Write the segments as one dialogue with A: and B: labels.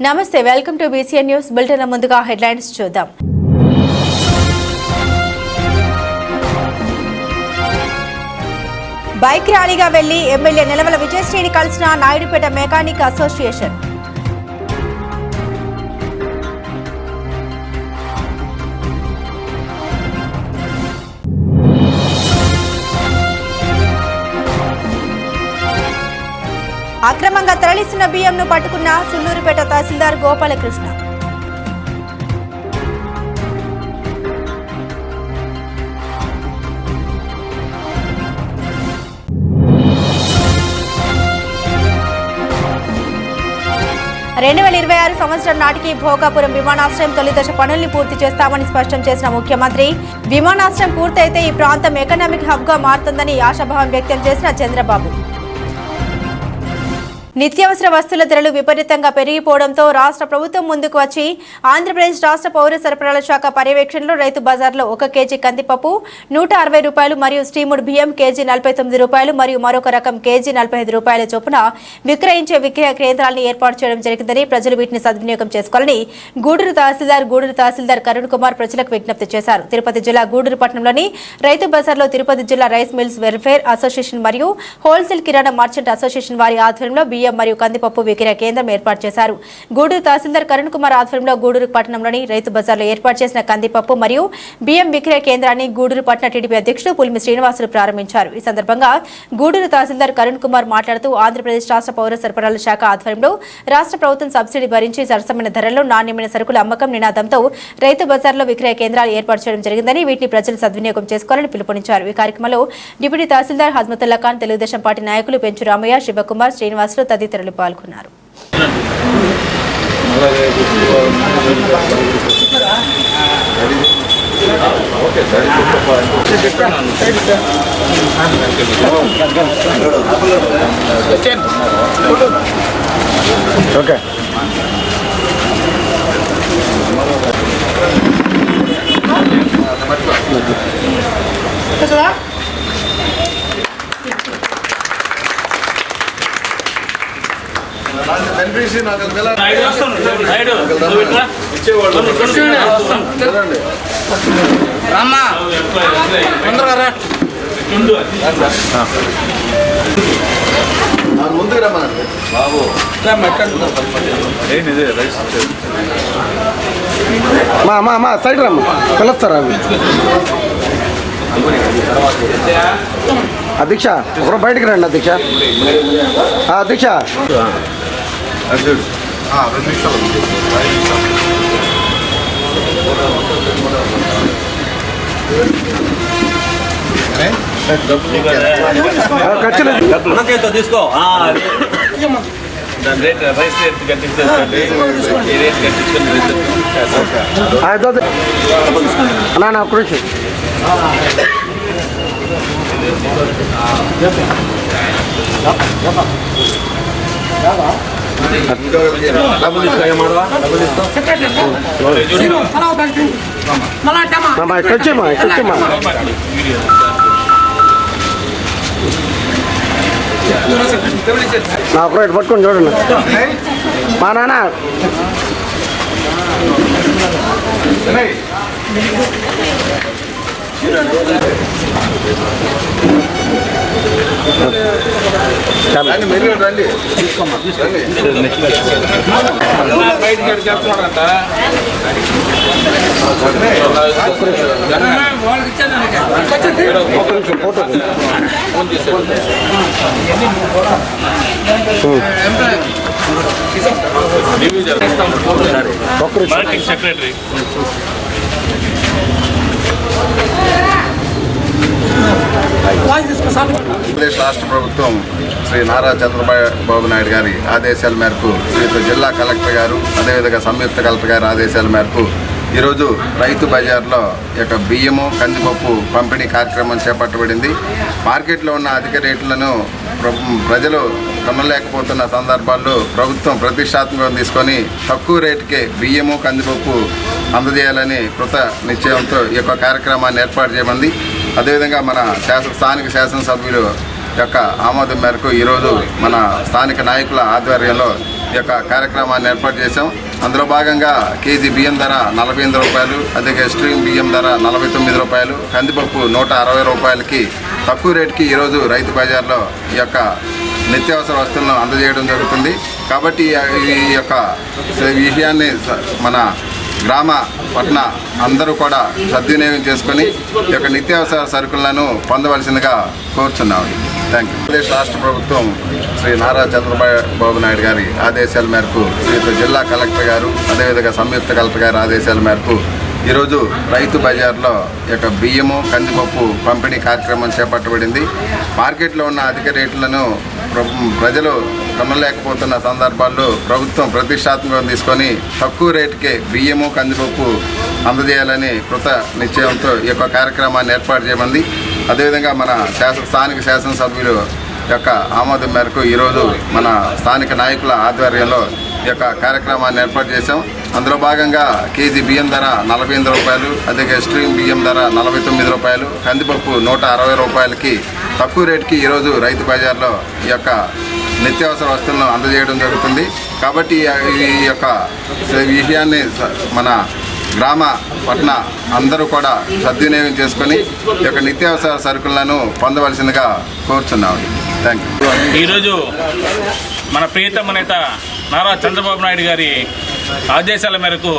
A: నమస్తే, welcome to BCN news bulletin. ముందుగా headlines చూద్దాం. బైక్ ర్యాలీగా వెళ్లి ఎమ్మెల్యే నిలవల విజయశ్రీని కలిసిన నాయుడుపేట మెకానిక్ అసోసియేషన్. అక్రమంగా తరలిస్తున్న బియ్యంను పట్టుకున్న సుళ్లూరుపేట తహసీల్దార్ గోపాలకృష్ణ. సంవత్సరం నాటికి భోగాపురం విమానాశ్రయం తొలిదశ పనుల్ని పూర్తి చేస్తామని స్పష్టం చేసిన ముఖ్యమంత్రి, విమానాశ్రయం పూర్తయితే ఈ ప్రాంతం ఎకనామిక్ హబ్ గా మారుతుందని ఆశాభావం వ్యక్తం చేసిన చంద్రబాబు. నిత్యావసర వస్తువుల ధరలు విపరీతంగా పెరిగిపోవడంతో రాష్ట్ర ప్రభుత్వం ముందుకు వచ్చి ఆంధ్రప్రదేశ్ రాష్ట్ర పౌర సరఫరాల శాఖ పర్యవేక్షణలో రైతు బజార్లో 1 కేజీ కందిపప్పు 160 రూపాయలు మరియు స్టీముడ్ బియ్యం కేజీ 49 రూపాయలు మరియు మరొక రకం కేజీ 45 రూపాయల చొప్పున విక్రయించే విక్రయ కేంద్రాలను ఏర్పాటు చేయడం జరిగిందని, ప్రజలు వీటిని సద్వినియోగం చేసుకోవాలని గూడూరు తహసీల్దార్ కరుణ్ కుమార్ ప్రజలకు విజ్ఞప్తి చేశారు. తిరుపతి జిల్లా గూడూరు పట్టణంలోని రైతు బజార్లో తిరుపతి జిల్లా రైస్ మిల్స్ వెల్ఫేర్ అసోసియేషన్ మరియు హోల్సేల్ కిరాణా మర్చెంట్ అసోసియేషన్ వారి ఆధ్వర్యంలో బియ్యం మరియు కందిపప్పు విక్రయ కేంద్రం ఏర్పాటు చేశారు. గూడూరు తహసీల్దార్ కరుణ్ కుమార్ ఆధ్వర్యంలో గూడూరు పట్టణంలోని రైతు బజార్లో ఏర్పాటు చేసిన కందిపప్పు మరియు బియ్యం విక్రయ కేంద్రాన్ని గూడూరు పట్టణ టీడీపీ అధ్యక్షుడు పులిమి శ్రీనివాసులు ప్రారంభించారు. ఈ సందర్భంగా గూడూరు తహసీల్దార్ కరుణ్ కుమార్ మాట్లాడుతూ, ఆంధ్రప్రదేశ్ రాష్ట్ర పౌర సరఫరాల శాఖ ఆధ్వర్యంలో రాష్ట్ర ప్రభుత్వం సబ్సిడీ భరించి సరసమైన ధరల్లో నాణ్యమైన సరుకుల అమ్మకం నినాదంతో రైతు బజార్లో విక్రయ కేంద్రాలు ఏర్పాటు చేయడం జరిగిందని, వీటిని ప్రజలు సద్వినియోగం చేసుకోవాలని పిలుపునిచ్చారు. ఈ కార్యక్రమంలో డిప్యూటీ తహసీల్దార్ హజ్మతుల్లా ఖాన్, తెలుగుదేశం పార్టీ నాయకులు పెంచు రామయ్య, శివకుమార్, శ్రీనివాసులు తదితరులు పాల్గొన్నారు.
B: ఓకే
C: ముందుకు రమ్మనండి బాబు.
B: మా సైడ్ రమ్మ పిలుస్తారా అధ్యక్ష? ఒకరు బయటికి రండి అధ్యక్ష. అధ్యక్ష
C: 2 నిమిషాలు.
D: ఖర్చులు తీసుకో. రైస్ రేట్ కట్టించుకోండి.
B: అన్నా ఒక్క నిమిషం. ఎక్కడమ్మా నా ఒకరు ఇటు పట్టుకొని చూడండి. మా నాన్న
C: మీరు రండి.
D: సెక్రటరీ
C: ఆంధ్రప్రదేశ్ రాష్ట్ర ప్రభుత్వం శ్రీ నారా చంద్రబాబు నాయుడు గారి ఆదేశాల మేరకు, శ్రీయుత జిల్లా కలెక్టర్ గారు, అదేవిధంగా సంయుక్త కలెక్టర్ గారి ఆదేశాల మేరకు ఈరోజు రైతు బజార్లో యొక్క బియ్యము కందిపప్పు పంపిణీ కార్యక్రమం చేపట్టబడింది. మార్కెట్లో ఉన్న అధిక రేట్లను ప్రజలు కొనలేకపోతున్న సందర్భాల్లో ప్రభుత్వం ప్రతిష్టాత్మకం తీసుకొని తక్కువ రేటుకే బియ్యము కందిపప్పు అందజేయాలని కృత నిశ్చయంతో ఈ యొక్క కార్యక్రమాన్ని ఏర్పాటు చేయమంది. అదేవిధంగా మన స్థానిక శాసనసభ్యులు యొక్క ఆమోదం మేరకు ఈరోజు మన స్థానిక నాయకుల ఆధ్వర్యంలో ఈ యొక్క కార్యక్రమాన్ని ఏర్పాటు చేశాం. అందులో భాగంగా కేజీ బియ్యం ధర 48 రూపాయలు, అదే స్ట్రీమ్ బియ్యం ధర 49 రూపాయలు, కందిపప్పు 160 రూపాయలకి తక్కువ రేటుకి ఈరోజు రైతు బజార్లో ఈ యొక్క నిత్యావసర వస్తువులను అందజేయడం జరుగుతుంది. కాబట్టి ఈ యొక్క విషయాన్ని మన గ్రామ పట్టణ అందరూ కూడా సద్వినియోగం చేసుకొని ఈ యొక్క నిత్యావసర సరుకులను పొందవలసిందిగా కోరుచున్నాము. Thank you. ఆంధ్రప్రదేశ్ రాష్ట్ర ప్రభుత్వం శ్రీ నారా చంద్రబాబు నాయుడు గారి ఆదేశాల మేరకు శ్రీయుత జిల్లా కలెక్టర్ గారు, అదేవిధంగా సంయుక్త కలెక్టర్ గారి ఆదేశాల మేరకు ఈరోజు రైతు బజార్లో ఈ యొక్క బియ్యము, కందిపప్పు పంపిణీ కార్యక్రమం చేపట్టబడింది. మార్కెట్లో ఉన్న అధిక రేట్లను ప్రజలు కొనలేకపోతున్న సందర్భాల్లో ప్రభుత్వం ప్రతిష్టాత్మకం తీసుకొని తక్కువ రేటుకే బియ్యము, కందిపప్పు అందజేయాలని కృత నిశ్చయంతో ఈ యొక్క కార్యక్రమాన్ని ఏర్పాటు చేయమంది. అదేవిధంగా మన స్థానిక శాసనసభ్యులు యొక్క ఆమోదం మేరకు ఈరోజు మన స్థానిక నాయకుల ఆధ్వర్యంలో ఈ యొక్క కార్యక్రమాన్ని ఏర్పాటు చేశాం. అందులో భాగంగా కేజీ బియ్యం ధర 48 రూపాయలు, అదే స్ట్రీమ్ బియ్యం ధర 49 రూపాయలు, కందిపప్పు 160 రూపాయలకి తక్కువ రేటుకి ఈరోజు రైతు బజార్లో ఈ యొక్క నిత్యావసర వస్తువులను అందజేయడం జరుగుతుంది. కాబట్టి ఈ యొక్క విషయాన్ని మన గ్రామ పట్టణ అందరూ కూడా సద్వినియోగం చేసుకొని ఈ యొక్క నిత్యావసర సరుకులను పొందవలసిందిగా కోరుచున్నాము. Thank you.
D: ఈరోజు మన ప్రియతమ నేత నారా చంద్రబాబు నాయుడు గారి ఆదేశాల మేరకు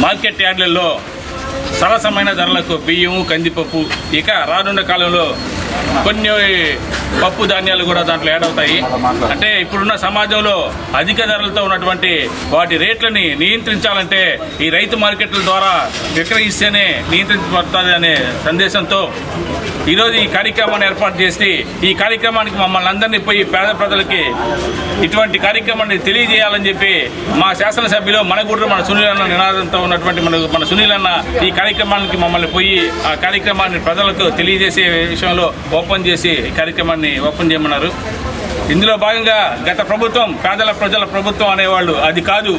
D: మార్కెట్ యార్డులలో సరసమైన ధరలకు బియ్యము, కందిపప్పు, ఇక రానున్న కాలంలో కొన్ని పప్పు ధాన్యాలు కూడా దాంట్లో యాడ్ అవుతాయి. అంటే ఇప్పుడున్న సమాజంలో అధిక ధరలతో ఉన్నటువంటి వాటి రేట్లని నియంత్రించాలంటే ఈ రైతు మార్కెట్ల ద్వారా విక్రయిస్తేనే నియంత్రించబడుతుంది అనే సందేశంతో ఈరోజు ఈ కార్యక్రమాన్ని ఏర్పాటు చేసి ఈ కార్యక్రమానికి మమ్మల్ని అందరినీ పోయి పేద ప్రజలకి ఇటువంటి కార్యక్రమాన్ని తెలియజేయాలని చెప్పి మా శాసనసభ్యులు మనగూడరు మన సునీల్ అన్న నినాదంతో ఉన్నటువంటి మన సునీల్ అన్న ఈ కార్యక్రమానికి మమ్మల్ని పోయి ఆ కార్యక్రమాన్ని ప్రజలకు తెలియజేసే విషయంలో ఓపెన్ చేసి ఈ కార్యక్రమాన్ని ఓపెన్ చేయమన్నారు. ఇందులో భాగంగా గత ప్రభుత్వం ప్రజల ప్రభుత్వం అనేవాళ్ళు, అది కాదు.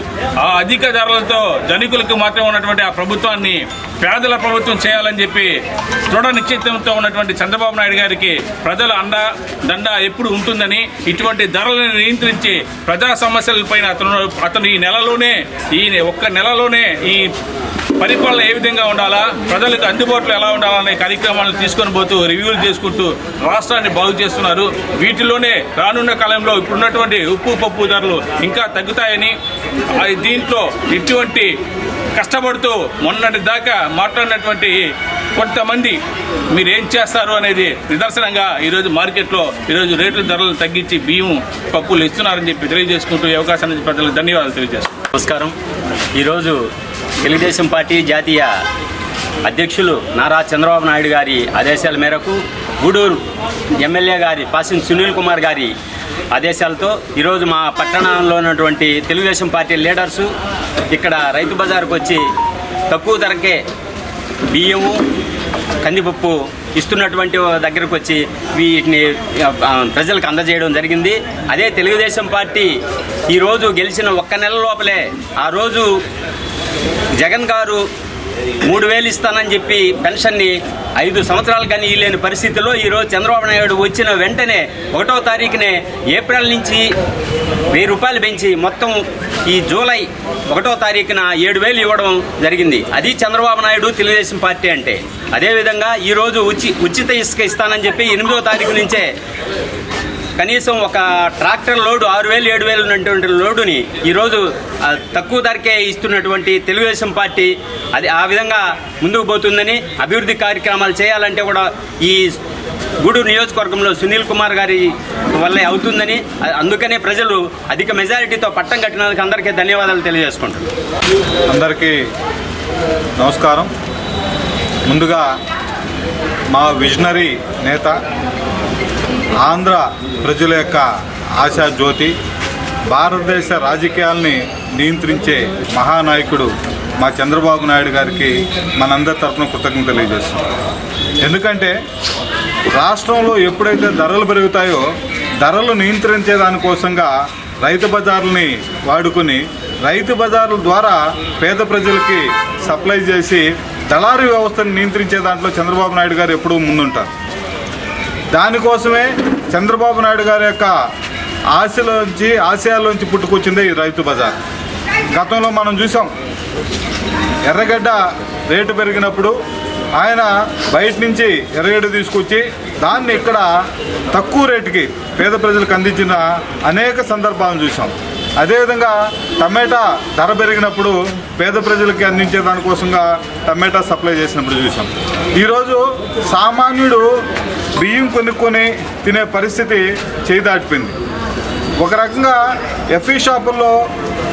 D: ఆ అధిక ధరలతో ధనికులకు మాత్రం ఉన్నటువంటి ఆ ప్రభుత్వాన్ని పేదల ప్రభుత్వం చేయాలని చెప్పి దృఢ నిశ్చయితంతో ఉన్నటువంటి చంద్రబాబు నాయుడు గారికి ప్రజల దండ ఎప్పుడు ఉంటుందని, ఇటువంటి ధరలను నియంత్రించి ప్రజా సమస్యలపైన అతను ఈ ఒక్క నెలలోనే ఈ పరిపాలన ఏ విధంగా ఉండాలా, ప్రజలకు అందుబాటులో ఎలా ఉండాలనే కార్యక్రమాలను తీసుకొని పోతూ రివ్యూలు చేసుకుంటూ రాష్ట్రాన్ని బాగు చేస్తున్నారు. వీటిలోనే రానున్న కాలంలో ఇప్పుడున్నటువంటి ఉప్పు పప్పు ధరలు ఇంకా తగ్గుతాయని, దీంట్లో ఇటువంటి కష్టపడుతూ మొన్నటి దాకా మాట్లాడినటువంటి కొంతమంది మీరేం చేస్తారు అనేది నిదర్శనంగా ఈరోజు మార్కెట్లో ఈరోజు రేట్ల ధరలు తగ్గించి బియ్యం, పప్పులు ఇస్తున్నారని చెప్పి తెలియజేసుకుంటూ ఈ అవకాశాన్ని ప్రజలకు ధన్యవాదాలు తెలియజేస్తున్నాను.
E: నమస్కారం. ఈరోజు తెలుగుదేశం పార్టీ జాతీయ అధ్యక్షులు నారా చంద్రబాబు నాయుడు గారి ఆదేశాల మేరకు గూడూరు ఎమ్మెల్యే గారి పాసిన్ సునీల్ కుమార్ గారి ఆదేశాలతో ఈరోజు మా పట్టణంలో ఉన్నటువంటి తెలుగుదేశం పార్టీ లీడర్సు ఇక్కడ రైతు బజార్కు వచ్చి తక్కువ ధరకే బియ్యము, కందిపప్పు ఇస్తున్నటువంటి దగ్గరకు వచ్చి వీటిని ప్రజలకు అందజేయడం జరిగింది. అదే తెలుగుదేశం పార్టీ ఈరోజు గెలిచిన ఒక్క నెల లోపలే ఆ రోజు జగన్ గారు 3,000 ఇస్తానని చెప్పి పెన్షన్ని 5 సంవత్సరాలు కానీ ఇవ్వలేని పరిస్థితిలో ఈరోజు చంద్రబాబు నాయుడు వచ్చిన వెంటనే 1వ తారీఖునే ఏప్రిల్ నుంచి 1000 రూపాయలు పెంచి మొత్తం ఈ జూలై 1వ తారీఖున 7,000 ఇవ్వడం జరిగింది. అది చంద్రబాబు నాయుడు తెలుగుదేశం పార్టీ అంటే. అదేవిధంగా ఈరోజు ఉచిత ఇసుక ఇస్తానని చెప్పి 8వ తారీఖు నుంచే కనీసం ఒక ట్రాక్టర్ లోడు 6,000 7,000 ఉన్నటువంటి లోడుని ఈరోజు తక్కువ ధరకే ఇస్తున్నటువంటి తెలుగుదేశం పార్టీ అది ఆ విధంగా ముందుకు పోతుందని, అభివృద్ధి కార్యక్రమాలు చేయాలంటే కూడా ఈ గూడూరు నియోజకవర్గంలో సునీల్ కుమార్ గారి వల్లే అవుతుందని, అందుకనే ప్రజలు అధిక మెజారిటీతో పట్టం కట్టినందుకు అందరికీ ధన్యవాదాలు తెలియజేసుకుంటున్నాను.
F: అందరికీ నమస్కారం. ముందుగా మా విజనరీ నేత, ఆంధ్ర ప్రజల యొక్క ఆశా జ్యోతి, భారతదేశ రాజకీయాల్ని నియంత్రించే మహానాయకుడు మా చంద్రబాబు నాయుడు గారికి మనందరి తరఫున కృతజ్ఞతలు తెలియజేస్తున్నాం. ఎందుకంటే రాష్ట్రంలో ఎప్పుడైతే ధరలు పెరుగుతాయో ధరలు నియంత్రించే దానికోసంగా రైతు బజార్లని వాడుకొని రైతు బజార్ల ద్వారా పేద ప్రజలకి సప్లై చేసి దళారీ వ్యవస్థను నియంత్రించే దాంట్లో చంద్రబాబు నాయుడు గారు ఎప్పుడూ ముందుంటారు. దానికోసమే చంద్రబాబు నాయుడు గారి యొక్క ఆశయాల్లోంచి పుట్టుకొచ్చిందే ఈ రైతు బజార్. గతంలో మనం చూసాం, ఎర్రగడ్డ రేటు పెరిగినప్పుడు ఆయన బయట నుంచి ఎర్రగడ్డ తీసుకొచ్చి దాన్ని ఇక్కడ తక్కువ రేటుకి పేద ప్రజలకు అందించిన అనేక సందర్భాలను చూసాం. అదేవిధంగా టమాటా ధర పెరిగినప్పుడు పేద ప్రజలకి అందించే దానికోసంగా టమాటా సప్లై చేసినప్పుడు చూసాం. ఈరోజు సామాన్యుడు బియ్యం కొనుక్కొని తినే పరిస్థితి చేయి దాటిపోయింది. ఒక రకంగా ఎఫ్ఈ షాపుల్లో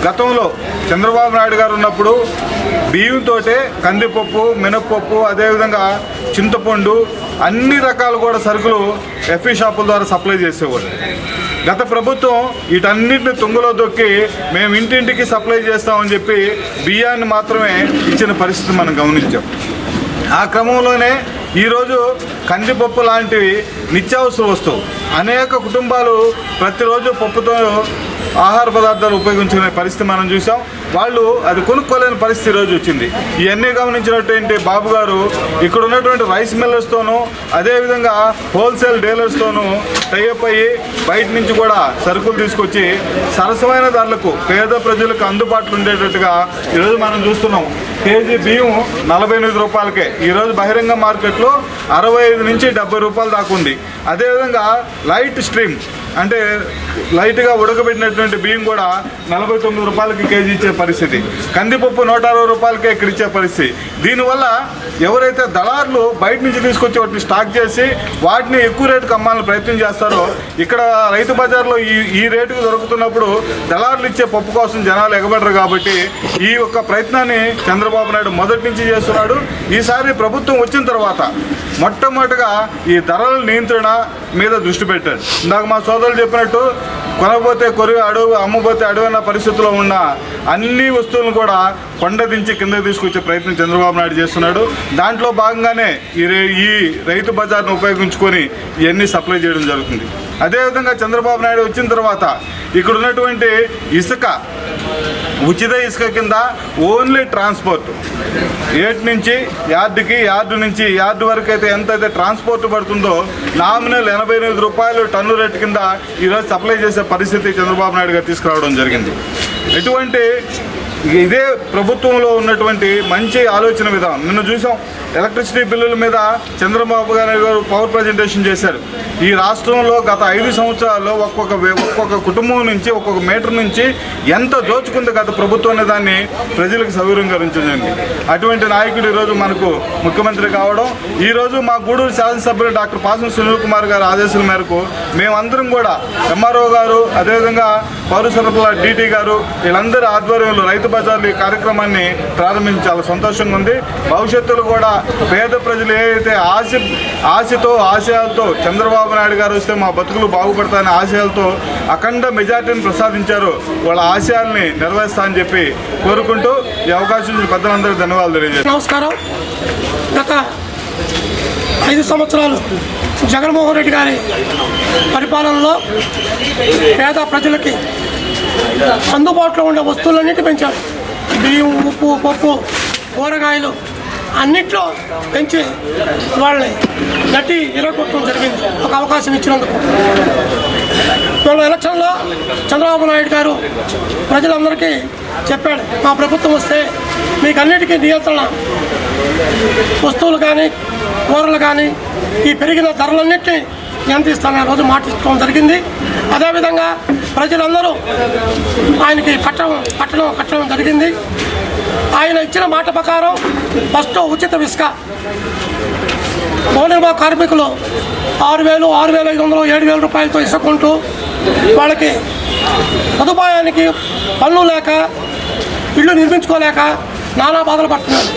F: గతంలో చంద్రబాబు నాయుడు గారు ఉన్నప్పుడు బియ్యంతోటే కందిపప్పు, మినప్పప్పు, అదేవిధంగా చింతపండు అన్ని రకాలు కూడా సరుకులు ఎఫ్ఈ షాపుల ద్వారా సప్లై చేసేవారు. గత ప్రభుత్వం వీటన్నిటిని తుంగలో దొక్కి మేము ఇంటింటికి సప్లై చేస్తామని చెప్పి బియ్యాన్ని మాత్రమే ఇచ్చిన పరిస్థితి మనం గమనించాం. ఆ క్రమంలోనే ఈరోజు కందిపప్పు లాంటివి నిత్యావసర వస్తువు అనేక కుటుంబాలు ప్రతిరోజు పప్పుతో ఆహార పదార్థాలు ఉపయోగించుకునే పరిస్థితి మనం చూసాం. వాళ్ళు అది కొనుక్కోలేని పరిస్థితి ఈరోజు వచ్చింది. ఇవన్నీ గమనించినటువంటి బాబు గారు ఇక్కడ ఉన్నటువంటి రైస్ మిల్లర్స్తోనూ అదేవిధంగా హోల్సేల్ డీలర్స్తోనూ టైఅప్ అయ్యి బయట నుంచి కూడా సరుకులు తీసుకొచ్చి సరసమైన ధరలకు పేద ప్రజలకు అందుబాటులో ఉండేటట్టుగా ఈరోజు మనం చూస్తున్నాం. కేజీ బియ్యం 48 రూపాయలకే ఈరోజు బహిరంగ మార్కెట్లో 65 నుంచి 70 రూపాయలు దాకా ఉంది. అదేవిధంగా లైట్ స్ట్రీమ్ అంటే లైట్గా ఉడకబెట్టినటువంటి బియ్యం కూడా 49 రూపాయలకి కేజీ ఇచ్చే పరిస్థితి. కందిపప్పు 160 రూపాయలకే ఇక్కడ ఇచ్చే పరిస్థితి. దీనివల్ల ఎవరైతే దళారులు బయట నుంచి తీసుకొచ్చి వాటిని స్టాక్ చేసి వాటిని ఎక్కువ రేటుకు అమ్మాలని ప్రయత్నం చేస్తారో, ఇక్కడ రైతు బజార్లో ఈ రేటుకు దొరుకుతున్నప్పుడు దళారులు ఇచ్చే పప్పు కోసం జనాలు ఎగబడరు. కాబట్టి ఈ యొక్క ప్రయత్నాన్ని చంద్రబాబు నాయుడు మొదటి నుంచి చేస్తున్నాడు. ఈసారి ప్రభుత్వం వచ్చిన తర్వాత మొట్టమొదటిగా ఈ ధరల నియంత్రణ మీద దృష్టి పెట్టాడు. ఇందాక మా సోదరులు చెప్పినట్టు కొనకపోతే కొరివి అడుగు, అమ్మపోతే అడుగు అన్న పరిస్థితిలో ఉన్న అన్ని వస్తువులను కూడా కొండ దించి కిందకి తీసుకొచ్చే ప్రయత్నం చంద్రబాబు నాయుడు చేస్తున్నాడు. దాంట్లో భాగంగానే ఈ రైతు బజార్ను ఉపయోగించుకొని ఇవన్నీ సప్లై చేయడం జరుగుతుంది. అదేవిధంగా చంద్రబాబు నాయుడు వచ్చిన తర్వాత ఇక్కడ ఉన్నటువంటి ఇసుక ఉచిత ఇసుక కింద ఓన్లీ ట్రాన్స్పోర్ట్ ఏటి నుంచి యార్డుకి, యార్డు నుంచి యార్డు వరకు అయితే ఎంతైతే ట్రాన్స్పోర్ట్ పడుతుందో నామినల్ 88 రూపాయలు టన్ను రేటు కింద ఈరోజు సప్లై చేసే పరిస్థితి చంద్రబాబు నాయుడు గారు తీసుకురావడం జరిగింది. ఎటువంటి ఇదే ప్రభుత్వంలో ఉన్నటువంటి మంచి ఆలోచన విధానం. నిన్న చూసాం, ఎలక్ట్రిసిటీ బిల్లుల మీద చంద్రబాబు గారు పవర్ ప్రజెంటేషన్ చేశారు. ఈ రాష్ట్రంలో గత 5 సంవత్సరాల్లో ఒక్కొక్క కుటుంబం నుంచి ఒక్కొక్క మీటర్ నుంచి ఎంత దోచుకుంది గత ప్రభుత్వం అనే దాన్ని ప్రజలకు సవివరంగా ఉంచండి. అటువంటి నాయకుడు ఈరోజు మనకు ముఖ్యమంత్రి కావడం, ఈరోజు మా గూడూరు శాసనసభ్యులు డాక్టర్ పాసం సునీల్ కుమార్ గారి ఆదేశాల మేరకు మేమందరం కూడా ఎంఆర్ఓ గారు అదేవిధంగా పౌర సరఫరాల డీటీ గారు వీళ్ళందరి ఆధ్వర్యంలో రైతు బజార్లు ఈ కార్యక్రమాన్ని ప్రారంభించి చాలా సంతోషంగా ఉంది. భవిష్యత్తులో కూడా పేద ప్రజలు ఏదైతే ఆశతో ఆశయాలతో చంద్రబాబు నాయుడు గారు వస్తే మా బతుకులు బాగుపడతాయనే ఆశయాలతో అఖండ మెజార్టీని ప్రసాదించారో వాళ్ళ ఆశయాల్ని నెరవేర్స్తా అని చెప్పి కోరుకుంటూ ఈ అవకాశం ఇచ్చిన పెద్దలందరికీ ధన్యవాదాలు తెలియజేస్తాను.
G: నమస్కారం. గత 5 సంవత్సరాలు జగన్మోహన్ రెడ్డి గారి పరిపాలనలో పేద ప్రజలకి అందుబాటులో ఉండే వస్తువులన్నిటి పెంచారు. బియ్యం, ఉప్పు, పప్పు, కూరగాయలు అన్నిట్లో పెంచి వాళ్ళని గట్టి ఇరగొట్టడం జరిగింది ఒక అవకాశం ఇచ్చినందుకు. మన ఎలక్షన్లో చంద్రబాబు నాయుడు గారు ప్రజలందరికీ చెప్పాడు, మా ప్రభుత్వం వస్తే మీకు అన్నిటికీ నియంత్రణ, వస్తువులు కానీ కూరలు కానీ ఈ పెరిగిన ధరలన్నింటినీ నియంత్రిస్తానని ఆ రోజు మాట ఇచ్చడం జరిగింది. అదేవిధంగా ప్రజలందరూ ఆయనకి కట్టడం జరిగింది. ఆయన ఇచ్చిన మాట ప్రకారం ఫస్ట్ ఉచిత ఇసుక భవన కార్మికులు 6,000, 6,500, 7,000 రూపాయలతో ఇసుకుంటూ వాళ్ళకి సదుపాయానికి పనులు లేక ఇళ్ళు నిర్మించుకోలేక నానా బాధలు పడుతున్నారు.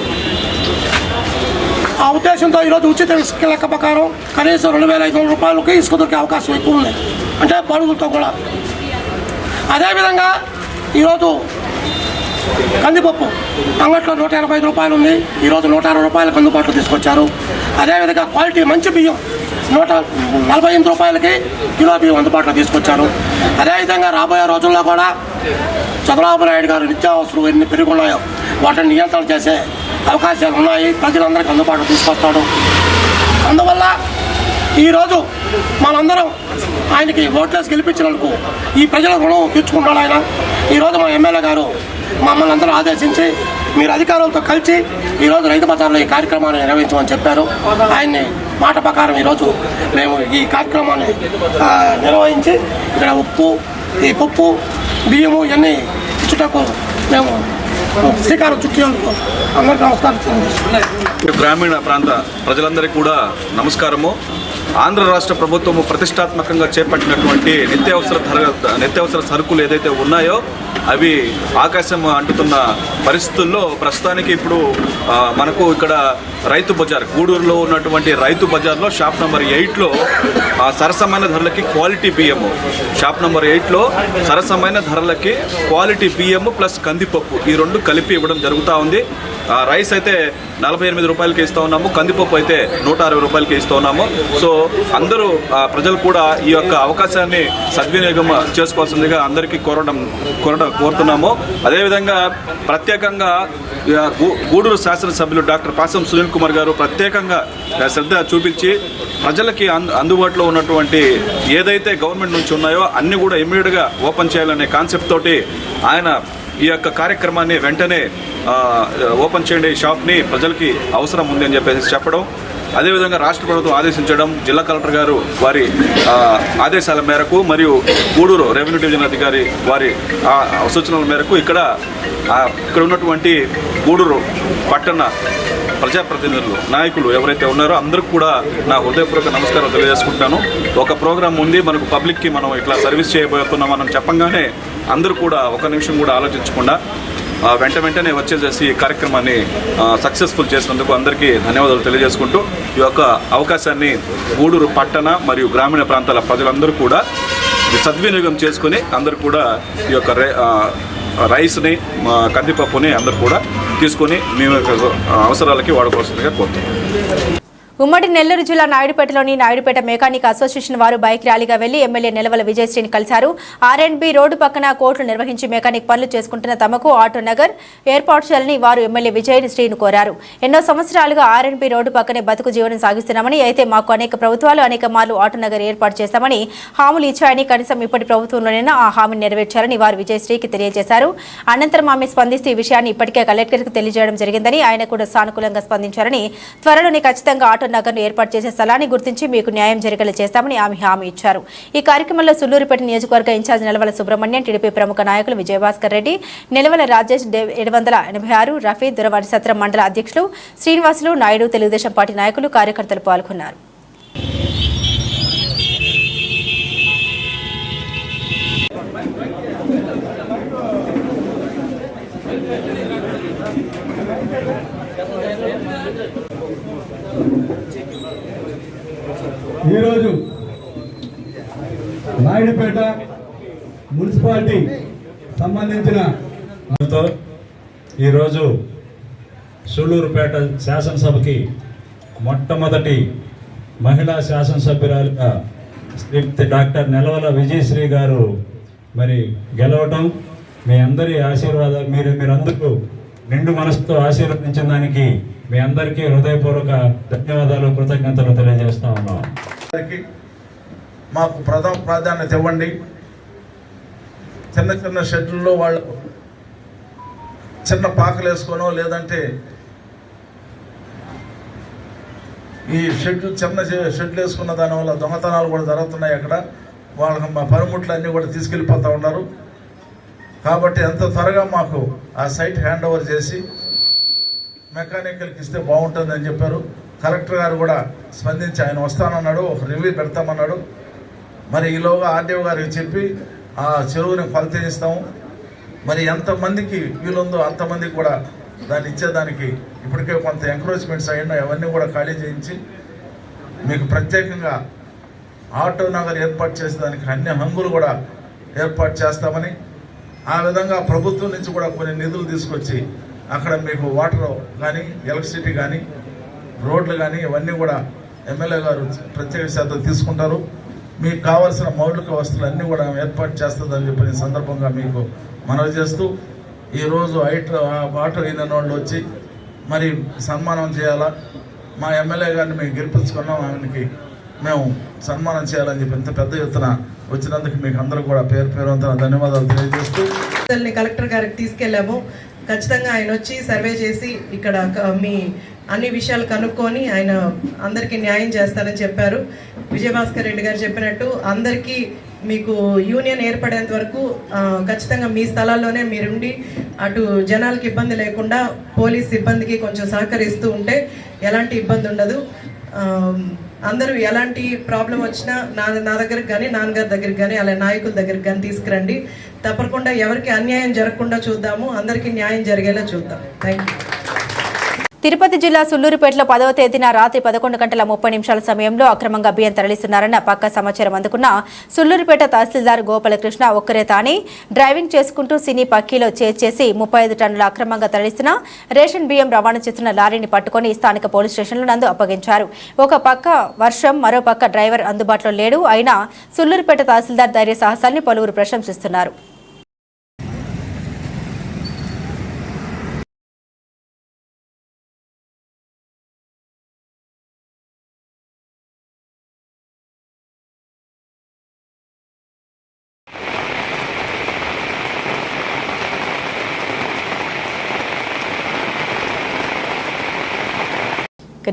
G: ఆ ఉద్దేశంతో ఈరోజు ఉచిత ఇసుక లెక్క ప్రకారం కనీసం 2,500 రూపాయలకి ఇసుక దొరికే అవకాశం ఎక్కువ ఉంది, అంటే బడుగులతో కూడా. అదేవిధంగా ఈరోజు కందిపప్పు అంగట్లో 185 రూపాయలు ఉంది, ఈరోజు 160 రూపాయలకు అందుబాటులో తీసుకొచ్చారు. అదేవిధంగా క్వాలిటీ మంచి బియ్యం 148 రూపాయలకి కిలో బియ్యం అందుబాటులో తీసుకొచ్చారు. అదేవిధంగా రాబోయే రోజుల్లో కూడా చంద్రబాబు నాయుడు గారు నిత్యావసరం ఎన్ని పెరుగున్నాయో వాటిని నియంత్రణ చేసే అవకాశాలు ఉన్నాయి, ప్రజలందరికీ అందుబాటులో తీసుకొస్తాడు. అందువల్ల ఈరోజు మనందరం ఆయనకి ఓట్లేసి గెలిపించినందుకు ఈ ప్రజల రుణం తీర్చుకుంటాడు ఆయన. ఈరోజు మా ఎమ్మెల్యే గారు మమ్మల్ని అందరూ ఆదేశించి మీరు అధికారులతో కలిసి ఈరోజు రైతు బజార్లో ఈ కార్యక్రమాన్ని నిర్వహించమని చెప్పారు. ఆయన్ని మాట ప్రకారం ఈరోజు మేము ఈ కార్యక్రమాన్ని నిర్వహించి ఇక్కడ ఉప్పు, ఈ పప్పు, బియ్యము ఇవన్నీ ఇచ్చుటకు మేము శ్రీకారం చుట్టినందుకు అందరికీ నమస్కారం.
H: గ్రామీణ ప్రాంత ప్రజలందరికీ కూడా నమస్కారము. ఆంధ్ర రాష్ట్ర ప్రభుత్వము ప్రతిష్టాత్మకంగా చేపట్టినటువంటి నిత్యావసర సరుకులు ఏదైతే ఉన్నాయో అవి ఆకాశం అంటుతున్న పరిస్థితుల్లో ప్రస్తుతానికి ఇప్పుడు మనకు ఇక్కడ రైతు బజార్ గూడూరులో ఉన్నటువంటి రైతు బజార్లో షాప్ నెంబర్ 8లో సరసమైన ధరలకి క్వాలిటీ బియ్యము, షాప్ నెంబర్ 8లో సరసమైన ధరలకి క్వాలిటీ బియ్యము ప్లస్ కందిపప్పు ఈ రెండు కలిపి ఇవ్వడం జరుగుతూ ఉంది. రైస్ అయితే 48 రూపాయలకి ఇస్తూ ఉన్నాము, కందిపప్పు అయితే 160 రూపాయలకి ఇస్తూ ఉన్నాము. సో అందరూ ప్రజలు కూడా ఈ యొక్క అవకాశాన్ని సద్వినియోగం చేసుకోవాల్సిందిగా అందరికీ కోరుతున్నాము. అదేవిధంగా ప్రత్యేకంగా గూడూరు శాసనసభ్యులు డాక్టర్ పాసం సునీల్ కుమార్ గారు ప్రత్యేకంగా శ్రద్ధ చూపించి ప్రజలకి అందుబాటులో ఉన్నటువంటి ఏదైతే గవర్నమెంట్ నుంచి ఉన్నాయో అన్నీ కూడా ఇమ్మీడియట్గా ఓపెన్ చేయాలనే కాన్సెప్ట్ తోటి ఆయన ఈ యొక్క కార్యక్రమాన్ని వెంటనే ఓపెన్ చేయండి షాప్ని, ప్రజలకి అవసరం ఉంది అని చెప్పేసి చెప్పడం. అదేవిధంగా రాష్ట్ర ప్రభుత్వం ఆదేశించడం, జిల్లా కలెక్టర్ గారు వారి ఆదేశాల మేరకు మరియు గూడూరు రెవెన్యూ డివిజన్ అధికారి వారి సూచనల మేరకు ఇక్కడ ఉన్నటువంటి గూడూరు పట్టణ ప్రజాప్రతినిధులు, నాయకులు ఎవరైతే ఉన్నారో అందరికీ కూడా నా హృదయపూర్వక నమస్కారం తెలియజేసుకుంటాను. ఒక ప్రోగ్రాం ఉంది, మనకు పబ్లిక్కి మనం ఇట్లా సర్వీస్ చేయబోతున్నాం మనం చెప్పంగానే అందరూ కూడా ఒక నిమిషం కూడా ఆలోచించకుండా వెంటనే వచ్చేసేసి ఈ కార్యక్రమాన్ని సక్సెస్ఫుల్ చేసినందుకు అందరికీ ధన్యవాదాలు తెలియజేసుకుంటూ ఈ యొక్క అవకాశాన్ని గూడూరు పట్టణ మరియు గ్రామీణ ప్రాంతాల ప్రజలందరూ కూడా సద్వినియోగం చేసుకుని అందరూ కూడా ఈ యొక్క రైస్ని కందిపప్పుని అందరూ కూడా తీసుకొని మేము అవసరాలకి వాడుకోవాల్సిందిగా కోరుతున్నాం.
A: ఉమ్మడి నెల్లూరు జిల్లా నాయుడుపేటలోని నాయుడుపేట మెకానిక్ అసోసియేషన్ వారు బైక్ ర్యాలీగా వెళ్లి ఎమ్మెల్యే నిలవల విజయశ్రీని కలిశారు. R&B రోడ్డు పక్కన కోర్టులు నిర్వహించి మెకానిక్ పనులు చేసుకుంటున్న తమకు ఆటో నగర్ ఏర్పాటు చేయాలని వారు ఎమ్మెల్యే విజయశ్రీని కోరారు. ఎన్నో సంవత్సరాలుగా R&B రోడ్డు పక్కనే బతుకు జీవనం సాగిస్తున్నామని, అయితే మాకు అనేక ప్రభుత్వాలు అనేక మార్లు ఆటో నగర్ ఏర్పాటు చేస్తామని హామీలు ఇచ్చాయని, కనీసం ఇప్పటి ప్రభుత్వంలోనైనా ఆ హామీని నెరవేర్చాలని వారు విజయశ్రీకి తెలియజేశారు. అనంతరం ఆమె స్పందిస్తూ ఈ విషయాన్ని ఇప్పటికే కలెక్టర్కు తెలియజేయడం జరిగిందని, ఆయన కూడా సానుకూలంగా స్పందించారని, త్వరలోనే ఖచ్చితంగా ఆటో నగర్ను ఏర్పాటు చేసే స్థలాన్ని గుర్తించి మీకు న్యాయం జరిగేలా చేస్తామని ఆమె హామీ ఇచ్చారు. ఈ కార్యక్రమంలో సుల్లూరుపేట నియోజకవర్గ ఇన్ఛార్జ్ నిలవల సుబ్రహ్మణ్యం, టీడీపీ ప్రముఖ నాయకులు విజయభాస్కర్ రెడ్డి, నిలవల రాజేష్, 786 రఫీ, దురవారి సత్రం మండల అధ్యక్షులు శ్రీనివాసులు నాయుడు, తెలుగుదేశం పార్టీ నాయకులు, కార్యకర్తలు పాల్గొన్నారు.
I: ఈరోజు నాయుడుపేట మున్సిపాలిటీ సంబంధించిన ఈరోజు సూళ్ళూరుపేట శాసనసభకి మొట్టమొదటి మహిళా శాసనసభ్యురాలుగా శ్రీమతి డాక్టర్ నిలవల విజయశ్రీ గారు మరి గెలవటం, మీ అందరి ఆశీర్వాదాలు మీరందరూ నిండు మనసుతో ఆశీర్వదించిన దానికి మీ అందరికీ హృదయపూర్వక ధన్యవాదాలు, కృతజ్ఞతలు తెలియజేస్తా ఉన్నాం.
F: మాకు ప్రథమ ప్రాధాన్యత ఇవ్వండి. చిన్న షెడ్యూల్లో వాళ్ళు చిన్న పాకలు వేసుకోనో లేదంటే ఈ చిన్న షెడ్లు వేసుకున్న దానివల్ల దొంగతనాలు కూడా జరుగుతున్నాయి. అక్కడ వాళ్ళకి మా పనిముట్లు అన్నీ కూడా తీసుకెళ్ళిపోతూ ఉన్నారు. కాబట్టి ఎంత త్వరగా మాకు ఆ సైట్ హ్యాండ్ ఓవర్ చేసి మెకానికల్కి ఇస్తే బాగుంటుందని చెప్పారు. కలెక్టర్ గారు కూడా స్పందించి ఆయన వస్తానన్నాడు, ఒక రివ్యూ పెడతామన్నాడు. మరి ఈలోగా ఆర్డీఓ గారికి చెప్పి ఆ చెరువుని కొలత ఇస్తాము. మరి ఎంతమందికి వీలుందో అంతమందికి కూడా దాన్ని ఇచ్చేదానికి ఇప్పటికే కొంత ఎంకరేజ్మెంట్స్ అయినా అవన్నీ కూడా ఖాళీ చేయించి మీకు ప్రత్యేకంగా ఆటో నగర్ ఏర్పాటు చేసేదానికి అన్ని హంగులు కూడా ఏర్పాటు చేస్తామని, ఆ విధంగా ప్రభుత్వం నుంచి కూడా కొన్ని నిధులు తీసుకొచ్చి అక్కడ మీకు వాటర్ కానీ ఎలక్ట్రిసిటీ కానీ రోడ్లు కానీ ఇవన్నీ కూడా ఎమ్మెల్యే గారు ప్రత్యేక శ్రద్ధ తీసుకుంటారు. మీకు కావాల్సిన మౌలిక వస్తువులు అన్నీ కూడా ఏర్పాటు చేస్తుందని చెప్పిన సందర్భంగా మీకు మనవి చేస్తూ, ఈరోజు ఆటో అయిన వాళ్ళు వచ్చి మరి సన్మానం చేయాలా, మా ఎమ్మెల్యే గారిని మేము గెలిపించుకున్నాం, ఆయనకి మేము సన్మానం చేయాలని చెప్పి ఇంత పెద్ద ఎత్తున వచ్చినందుకు మీకు అందరూ కూడా పేరు పేరువంతున ధన్యవాదాలు తెలియజేస్తూ
J: కలెక్టర్ గారికి తీసుకెళ్ళాము. ఖచ్చితంగా ఆయన వచ్చి సర్వే చేసి ఇక్కడ మీ అన్ని విషయాలు కనుక్కొని ఆయన అందరికీ న్యాయం చేస్తారని చెప్పారు. విజయభాస్కర్ రెడ్డి గారు చెప్పినట్టు అందరికీ మీకు యూనియన్ ఏర్పడేంత వరకు ఖచ్చితంగా మీ స్థలాల్లోనే మీరుండి అటు జనాలకి ఇబ్బంది లేకుండా పోలీస్ సిబ్బందికి కొంచెం సహకరిస్తూ ఉంటే ఎలాంటి ఇబ్బంది ఉండదు. అందరూ ఎలాంటి ప్రాబ్లం వచ్చినా నా దగ్గరికి కానీ నాన్నగారి దగ్గరికి కానీ అలా నాయకుల దగ్గరికి కానీ తీసుకురండి. తప్పకుండా ఎవరికి అన్యాయం జరగకుండా చూద్దాము, అందరికీ న్యాయం జరిగేలా చూద్దాం. Thank you.
A: తిరుపతి జిల్లా సుళ్లూరుపేటలో 10వ తేదీన రాత్రి 11:30 సమయంలో అక్రమంగా బియ్యం తరలిస్తున్నారన్న పక్కా సమాచారం అందుకున్న సుళ్లూరుపేట తహసీల్దార్ గోపాలకృష్ణ ఒక్కరే తానే డ్రైవింగ్ చేసుకుంటూ సినీ పక్కీలో చేర్చేసి 35 టన్నుల అక్రమంగా తరలిస్తున్న రేషన్ బియ్యం రవాణా చేస్తున్న లారీని పట్టుకుని స్థానిక పోలీస్ స్టేషన్లో నందు అప్పగించారు. ఒక పక్క వర్షం, మరో పక్క డ్రైవర్ అందుబాటులో లేడు. అయినా సుళ్లూరుపేట తహసీల్దార్ ధైర్య సాహసాన్ని పలువురు ప్రశంసిస్తున్నారు.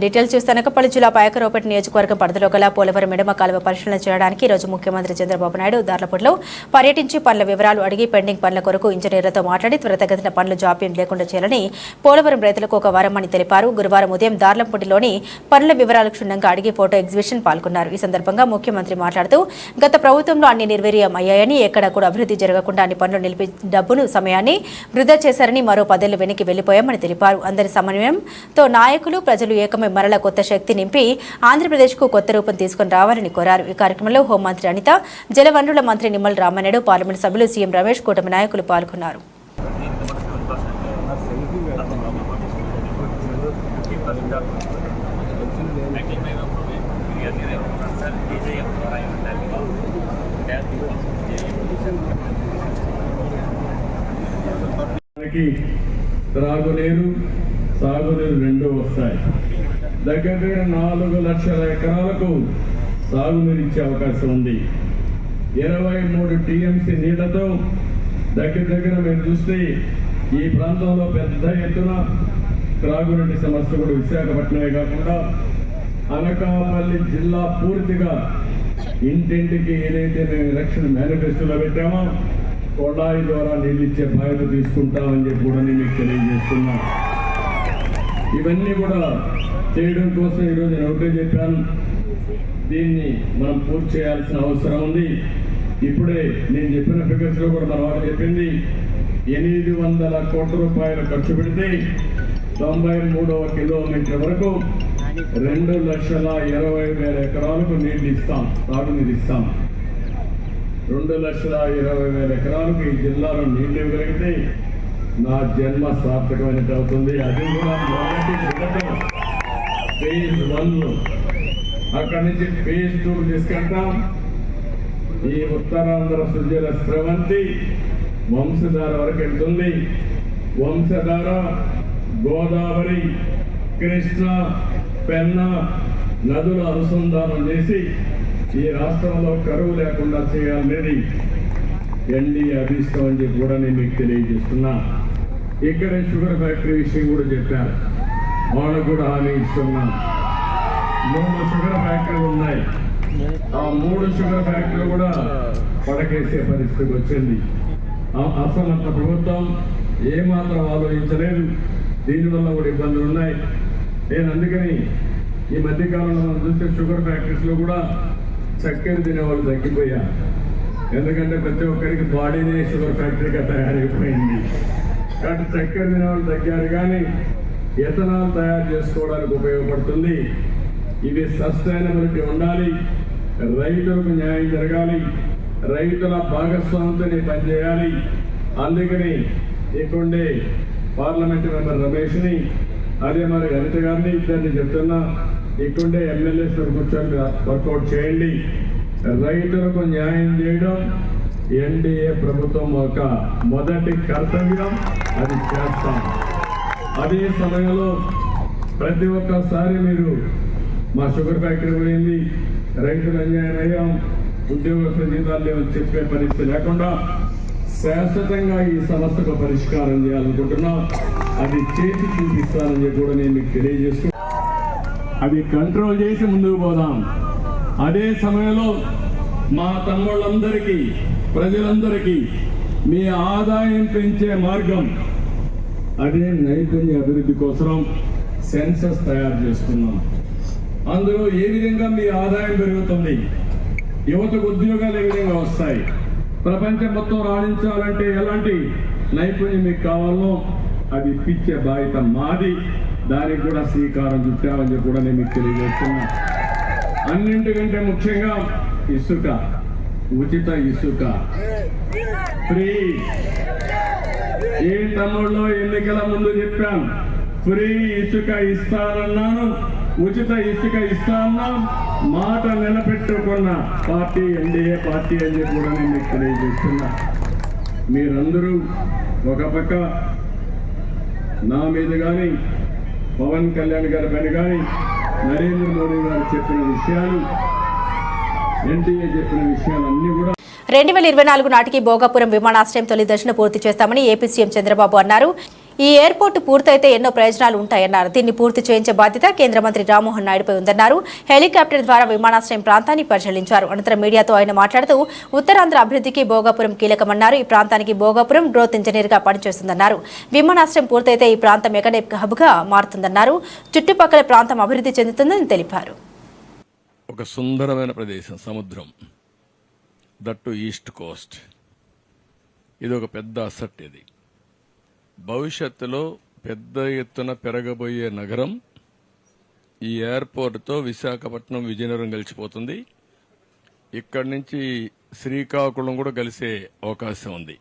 A: డీటెయిల్స్ చూస్తే అనకాపల్లి జిల్లా పాయకరావుపేట నియోజకవర్గం పరిధిలో గల పోలవరం ఎడమ కాలువ పరిశీలన చేయడానికి ఈరోజు ముఖ్యమంత్రి చంద్రబాబు నాయుడు దార్లపూడిలో పర్యటించి పనుల వివరాలు అడిగి పెండింగ్ పనుల కొరకు ఇంజనీర్లతో మాట్లాడి త్వరితగతిన పనులు జాప్యం లేకుండా చేయాలని పోలవరం రైతులకు ఒక వరమని తెలిపారు. గురువారం ఉదయం దార్లపూడిలోని పనుల వివరాలు క్షుణ్ణంగా అడిగి ఫోటో ఎగ్జిబిషన్ పాల్గొన్నారు. ఈ సందర్భంగా ముఖ్యమంత్రి మాట్లాడుతూ గత ప్రభుత్వంలో అన్ని నిర్వీర్యం అయ్యాయని, ఎక్కడా కూడా అభివృద్ధి జరగకుండా అన్ని పనులు నిలిపి డబ్బును సమయాన్ని వృధా చేశారని, మరో 10 ఏళ్లు వెనక్కి వెళ్లిపోయామని తెలిపారు. అందరి సమన్వయంతో నాయకులు ప్రజలు ఏకమై మరల కొత్త శక్తి నింపి ఆంధ్రప్రదేశ్కు కొత్త రూపం తీసుకుని రావాలని కోరారు. ఈ కార్యక్రమంలో హోంమంత్రి అనిత, జలవనరుల మంత్రి నిమ్మల రామనాయుడు, పార్లమెంట్ సభ్యులు సీఎం రమేష్, కూటమి నాయకులు పాల్గొన్నారు.
I: త్రాగునీరు, సాగునీరు రెండూ వస్తాయి. దగ్గర 4 లక్షల ఎకరాలకు సాగునీరు ఇచ్చే అవకాశం ఉంది. 23 టీఎంసీ నీళ్లతో దగ్గర మీరు చూస్తే ఈ ప్రాంతంలో పెద్ద ఎత్తున త్రాగునీటి సమస్య కూడా విశాఖపట్నమే కాకుండా అనకాపల్లి జిల్లా పూర్తిగా ఇంటింటికి ఏదైతే మేము ఎలక్షన్ మేనిఫెస్టోలో పెట్టామో కొళాయి ద్వారా నీళ్ళు ఇచ్చే బాధ్యత తీసుకుంటామని చెప్పి కూడా నేను మీకు తెలియజేస్తున్నా. ఇవన్నీ కూడా చేయడం కోసం ఈరోజు నేను ఒకటే చెప్పాను, దీన్ని మనం పూర్తి చేయాల్సిన అవసరం ఉంది. ఇప్పుడే నేను చెప్పిన ఫిగర్స్లో కూడా మన వాళ్ళు చెప్పింది 800 కోట్ల రూపాయలు ఖర్చు పెడితే 93వ కిలోమీటర్ వరకు 2,20,000 ఎకరాలకు నీళ్లు ఇస్తాం, సాగునీరు ఇస్తాం. 2,20,000 ఎకరాలకు ఈ జిల్లాలో నీళ్లు ఇవ్వగలిగితే నా జన్మ సార్థకమైనట్టు అవుతుంది. అది కూడా మొదటి విడత ఫేజ్ 1, అక్కడి నుంచి ఫేజ్ 2 తీసుకెళ్తాం. ఈ ఉత్తరాంధ్ర సుజల స్రవంతి వంశధార వరకు వెళ్తుంది. వంశధార, గోదావరి, కృష్ణ, పెన్న నదుల అనుసంధానం చేసి ఈ రాష్ట్రంలో కరువు లేకుండా చేయాలనేది ఎన్డీఏ అభిష్టం అని చెప్పి కూడా నేను మీకు తెలియజేస్తున్నా. ఇక్కడే షుగర్ ఫ్యాక్టరీ విషయం కూడా చెప్పారు, వాళ్ళకు కూడా హామీ ఇస్తున్నా. 3 షుగర్ ఫ్యాక్టరీలు ఉన్నాయి. ఆ 3 షుగర్ ఫ్యాక్టరీలు కూడా పడకేసే పరిస్థితికి వచ్చింది. అసమర్థ ప్రభుత్వం ఏమాత్రం ఆలోచించలేదు. దీనివల్ల కూడా ఇబ్బందులు ఉన్నాయి. నేను అందుకని ఈ మధ్యకాలంలో మనం చూస్తే షుగర్ ఫ్యాక్టరీస్లో కూడా చక్కెర తినేవాళ్ళు తగ్గిపోయారు. ఎందుకంటే ప్రతి ఒక్కరికి బాడీనే షుగర్ ఫ్యాక్టరీగా తయారైపోయింది. కాబట్టి చక్కెర తినేవాళ్ళు తగ్గారు, కానీ ఎథనాల్ తయారు చేసుకోవడానికి ఉపయోగపడుతుంది. ఇవి సస్టైనబిలిటీ ఉండాలి, రైతులకు న్యాయం జరగాలి, రైతుల భాగస్వామ్యంతో పనిచేయాలి. అందుకని ఇక్కడే పార్లమెంట్ మెంబర్ రమేష్ని, అదే మరి అనిత గారిని, ఇద్దరిని చెప్తున్నా, ఇక్కడే ఎమ్మెల్యేస్ కూర్చొని వర్కౌట్ చేయండి. రైతులకు న్యాయం చేయడం ఎన్డీఏ ప్రభుత్వం ఒక మొదటి కర్తవ్యం, అది చేస్తాం. అదే సమయంలో ప్రతి ఒక్కసారి మీరు మా షుగర్ ఫ్యాక్టరీ పోయింది, రైతులు అన్యాయం అయ్యాం, ఉద్యోగస్తుల జీతాలు లేవని చెప్పే పరిస్థితి లేకుండా శాశ్వతంగా ఈ సమస్యకు పరిష్కారం చేయాలనుకుంటున్నాం. అది చేసి చూపిస్తానని చెప్పి కూడా నేను మీకు తెలియజేస్తూ అది కంట్రోల్ చేసి ముందుకు పోదాం. అదే సమయంలో మా తమ్ముళ్ళందరికీ, ప్రజలందరికీ మీ ఆదాయం పెంచే మార్గం అదే నైపుణ్య అభివృద్ధి కోసం సెన్సస్ తయారు చేస్తున్నాం. అందులో ఏ విధంగా మీ ఆదాయం పెరుగుతుంది, యువతకు ఉద్యోగాలు ఏ విధంగా వస్తాయి, ప్రపంచం మొత్తం రాణించాలంటే ఎలాంటి నైపుణ్యం మీకు కావాలో అది ఇప్పించే బాధ్యత మాది. దానికి కూడా శ్రీకారం చుట్టామని చెప్పి కూడా నేను మీకు తెలియజేస్తున్నా. అన్నింటికంటే ముఖ్యంగా ఇసుక, ఉచిత ఇసుక ఫ్రీ. ఏ తమ్ముళ్ళు ఎన్నికల ముందు చెప్పాను, ఫ్రీ ఇసుక ఇస్తానన్నాను, ఉచిత ఇసుక ఇస్తానన్నా, మాట నిలబెట్టుకున్న పార్టీ ఎన్డీఏ పార్టీ అని చెప్పి కూడా నేను మీకు తెలియజేస్తున్నా. మీరందరూ ఒక పక్క నా మీద కానీ, పవన్ కళ్యాణ్ గారి పైన కానీ, నరేంద్ర మోడీ గారు చెప్పిన విషయాలు, ఎన్డీఏ చెప్పిన విషయాలన్నీ కూడా
A: 2024 నాటికి భోగాపురం విమానాశ్రయం తొలి దశను పూర్తి చేస్తామని ఏపీ సీఎం చంద్రబాబు అన్నారు. ఈ ఎయిర్పోర్టు పూర్తయితే ఎన్నో ప్రయోజనాలు ఉంటాయన్నారు. దీన్ని పూర్తి చేయించే బాధ్యత కేంద్ర మంత్రి రామ్మోహన్ నాయుడుపై ఉందన్నారు. హెలికాప్టర్ ద్వారా విమానాశ్రయం ప్రాంతాన్ని పరిశీలించారు. అనంతరం మీడియాతో ఆయన మాట్లాడుతూ ఉత్తరాంధ్ర అభివృద్ధికి భోగాపురం కీలకమన్నారు. ఈ ప్రాంతానికి భోగాపురం గ్రోత్ ఇంజనీర్గా పనిచేస్తుందన్నారు. విమానాశ్రయం పూర్తయితే ఈ ప్రాంతం ఎకనామిక్ హబ్గా మారుతుందన్నారు. చుట్టుపక్కల ప్రాంతం అభివృద్ధి చెందుతుందని తెలిపారు.
I: ఒక సుందరమైన ప్రదేశం, సముద్రం, దట్టు ఈస్ట్ కోస్ట్. ఇది ఒక పెద్ద అసెట్. ఇది భవిష్యత్తులో పెద్ద ఎత్తున పెరగబోయే నగరం. ఈ ఎయిర్పోర్ట్తో విశాఖపట్నం, విజయనగరం కలిసిపోతుంది. ఇక్కడి నుంచి శ్రీకాకుళం కూడా కలిసే అవకాశం ఉంది.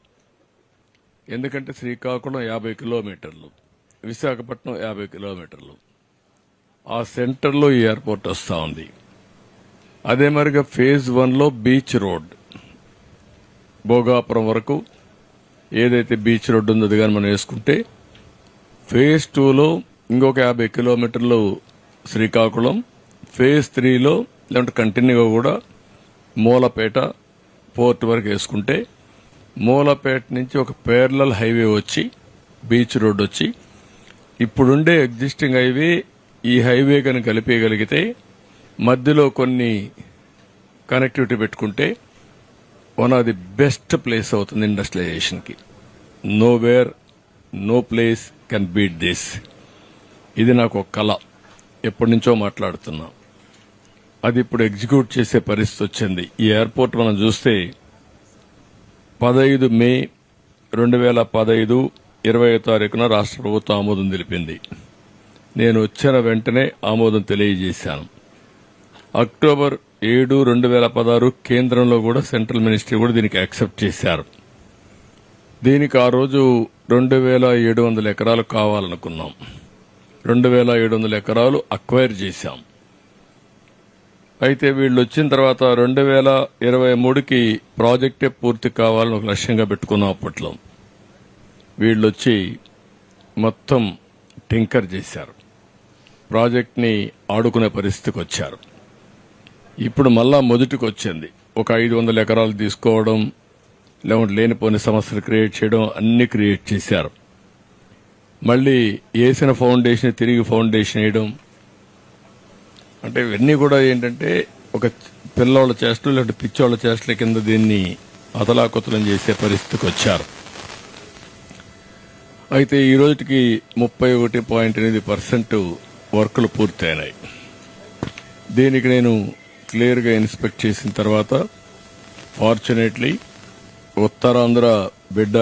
I: ఎందుకంటే శ్రీకాకుళం 50 కిలోమీటర్లు, విశాఖపట్నం 50 కిలోమీటర్లు. ఆ సెంటర్లో ఈ ఎయిర్పోర్ట్ వస్తూ ఉంది. అదే మరిగా ఫేజ్ 1లో బీచ్ రోడ్ భోగాపురం వరకు ఏదైతే బీచ్ రోడ్డు ఉందో అది కానీ మనం వేసుకుంటే, ఫేజ్ 2లో ఇంకొక 50 కిలోమీటర్లు శ్రీకాకుళం, ఫేజ్ 3లో లేదంటే కంటిన్యూగా కూడా మూలపేట పోర్ట్ వరకు వేసుకుంటే, మూలపేట నుంచి ఒక పేర్లల్ హైవే వచ్చి బీచ్ రోడ్ వచ్చి ఇప్పుడుండే ఎగ్జిస్టింగ్ హైవే ఈ హైవే కనుక కలిపేయగలిగితే, మధ్యలో కొన్ని కనెక్టివిటీ పెట్టుకుంటే one of the best place అవుతుంది ఇండస్ట్రియలైజేషన్కి. Nowhere, no place can beat this. ఇది నాకు ఒక కళ, ఎప్పటి నుంచో మాట్లాడుతున్నా. అది ఇప్పుడు ఎగ్జిక్యూట్ చేసే పరిస్థితి వచ్చింది. ఈ ఎయిర్పోర్ట్ మనం చూస్తే 15 మే 2015 20వ తారీఖున రాష్ట్ర ప్రభుత్వం ఆమోదం తెలిపింది. నేను వచ్చిన వెంటనే ఆమోదం తెలియజేశాను. అక్టోబర్ 7, 2016 కేంద్రంలో కూడా సెంట్రల్ మినిస్ట్రీ కూడా దీనికి యాక్సెప్ట్ చేశారు. దీనికి ఆ రోజు 2700 ఎకరాలు కావాలనుకున్నాం. 2700 ఎకరాలు అక్వైర్ చేశాం. అయితే వీళ్ళు వచ్చిన తర్వాత 2023కి ప్రాజెక్టే పూర్తి కావాలని ఒక లక్ష్యంగా పెట్టుకున్నాం. అప్పట్లో వీళ్ళు వచ్చి మొత్తం టింకర్ చేశారు, ప్రాజెక్ట్ని ఆడుకునే పరిస్థితికి వచ్చారు. ఇప్పుడు మళ్ళా మొదటికి వచ్చింది. ఒక 500 ఎకరాలు తీసుకోవడం, లేకుంటే లేనిపోని సమస్యలు క్రియేట్ చేయడం, అన్ని క్రియేట్ చేశారు. మళ్ళీ వేసిన ఫౌండేషన్ తిరిగి ఫౌండేషన్ వేయడం, అంటే ఇవన్నీ కూడా ఏంటంటే ఒక పిల్లోళ్ళ చేష్టలు లేదంటే పిచ్చోళ్ల చేష్టల కింద దీన్ని అతలాకుతలం చేసే పరిస్థితికి వచ్చారు. అయితే ఈ రోజుకి 31.8% వర్కులు పూర్తయినాయి. దీనికి నేను క్లియర్గా ఇన్స్పెక్ట్ చేసిన తర్వాత ఫార్చునేట్లీ ఉత్తరాంధ్ర బిడ్డ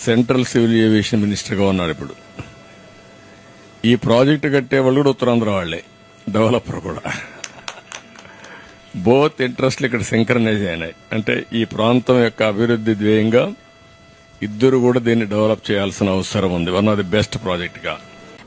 I: సెంట్రల్ సివిల్ ఏవియేషన్ మినిస్టర్గా ఉన్నాడు. ఇప్పుడు ఈ ప్రాజెక్టు కట్టే వాళ్ళు కూడా ఉత్తరాంధ్ర వాళ్లే, డెవలపర్ కూడా. బోత్ ఇంట్రెస్ట్లు ఇక్కడ సింక్రనైజ్ అయినాయి. అంటే ఈ ప్రాంతం యొక్క అభివృద్ధి ధ్యేయంగా ఇద్దరు కూడా దీన్ని డెవలప్ చేయాల్సిన అవసరం ఉంది. One of the best project గా.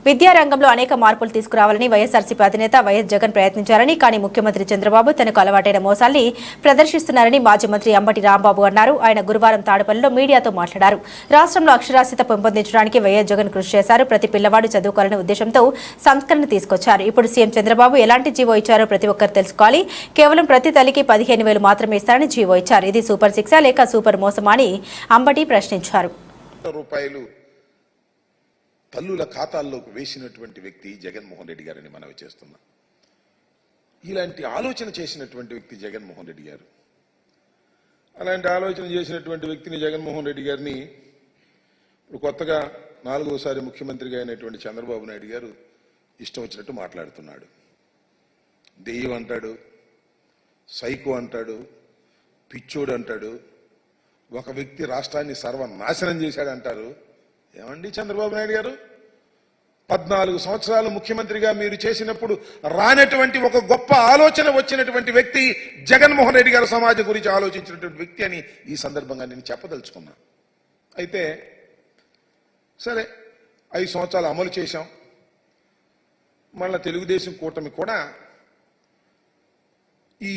A: విద్యారంగంలో అనేక మార్పులు తీసుకురావాలని వైఎస్ఆర్సీపీ అధినేత వైఎస్ జగన్ ప్రయత్నించారని, కానీ ముఖ్యమంత్రి చంద్రబాబు తనకు అలవాటైన మోసాల్ని ప్రదర్శిస్తున్నారని మాజీ మంత్రి అంబటి రాంబాబు అన్నారు. ఆయన గురువారం తాడేపల్లిలో మీడియాతో మాట్లాడారు. రాష్ట్రంలో అక్షరాస్యత పెంపొందించడానికి వైఎస్ జగన్ కృషి చేశారు. ప్రతి పిల్లవాడు చదువుకోవాలనే ఉద్దేశంతో సంస్కరణ తీసుకొచ్చారు. ఇప్పుడు సీఎం చంద్రబాబు ఎలాంటి జీవో ఇచ్చారో ప్రతి ఒక్కరు తెలుసుకోవాలి. కేవలం ప్రతి తల్లికి 15,000 మాత్రమే ఇస్తారని జీవో ఇచ్చారు. ఇది సూపర్ సిక్సా లేక సూపర్ మోసమా అని అంబటి ప్రశ్నించారు.
K: తల్లుల ఖాతాల్లోకి వేసినటువంటి వ్యక్తి జగన్మోహన్ రెడ్డి గారని మనవి చేస్తున్నా. ఇలాంటి ఆలోచన చేసినటువంటి వ్యక్తి జగన్మోహన్ రెడ్డి గారు. అలాంటి ఆలోచన చేసినటువంటి వ్యక్తిని జగన్మోహన్ రెడ్డి గారిని ఇప్పుడు కొత్తగా 4వసారి ముఖ్యమంత్రిగా అయినటువంటి చంద్రబాబు నాయుడు గారు ఇష్టం వచ్చినట్టు మాట్లాడుతున్నాడు. దెయ్యం అంటాడు, సైకో అంటాడు, పిచ్చోడు అంటాడు, ఒక వ్యక్తి రాష్ట్రాన్ని సర్వనాశనం చేశాడంటారు. ఏమండి చంద్రబాబు నాయుడు గారు, 14 సంవత్సరాలు ముఖ్యమంత్రిగా మీరు చేసినప్పుడు రానటువంటి ఒక గొప్ప ఆలోచన వచ్చినటువంటి వ్యక్తి జగన్మోహన్ రెడ్డి గారు సమాజం గురించి ఆలోచించినటువంటి వ్యక్తి అని ఈ సందర్భంగా నేను చెప్పదలుచుకున్నా. అయితే సరే, 5 సంవత్సరాలు అమలు చేశాం. మళ్ళా తెలుగుదేశం కూటమి కూడా ఈ